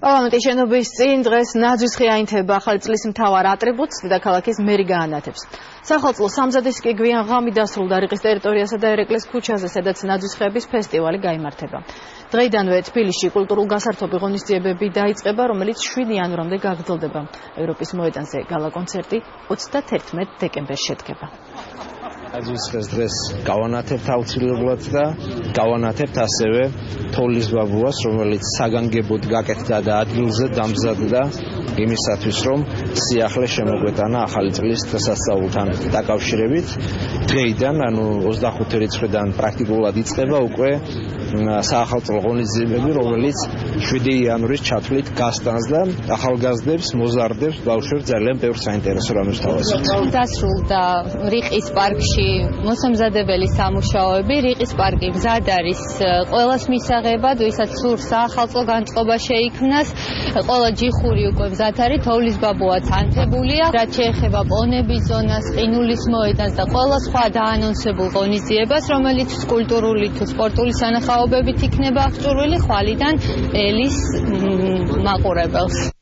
პარლამენტის შენობის წინ დღეს ნაძვის ხე აინთება ახალი წლის მთავარ ატრიბუტს დედაქალაქის მერი გაანათებს. სახელმწიფო სამზადის კი გვიან ღამი დასრულდა რიყის ტერიტორიასა და ერეკლეს ქუჩაზე, სადაც ნაძვის ხეების ფესტივალი გაიმართება. დღეიდანვე თბილისში კულტურულ-გასართობი ღონისძიებები დაიწყება, რომელიც 7 იანვრამდე გაგრძელდება. ევროპის მოედანზე გალა კონცერტი 31 დეკემბერს შედგება. ნაძვის ხეს დღეს გავანათებთ აუცილებლად და გავანათებთ ასევე თოვლის ბაბუას, რომელიც საგანგებოდ გაკეთდა და ადგილზე დამზადდა იმისათვის, რომ სიახლე შემოგვეტანა ახალი წლის დღესასწაულთან დაკავშირებით. დღეიდან, ანუ 25 რიცხვიდან პრაქტიკულად იწყება უკვე საახალწლო ღონისძიებები, რომელიც 7 იანვრის ჩათვლით გასტანს და ახალგაზრდებს, მოზარდებს, ბავშვებს ძალიან ბევრ საინტერესო რამებს თავაზობთ. დასრულდა რიყის პარკში მოსამზადებელი სამუშაოები. რიყის პარკი მზად არის ყველას მისაღებად, ვისაც სურს საახალწლო განწყობა შეიქმნას. ყველა ჯიხური უკვე მზად არის, თოვლის ბაბუაც ანთებულია. რაც შეეხება პონების ზონას, ყინულის მოედანს და ყველა სხვა დაანონსებულ ღონისძიებას, რომელიც კულტურული თუ სპორტული სანახაობებით იქნება აღჭურვილი ხვალიდან ელის მაყურებელს.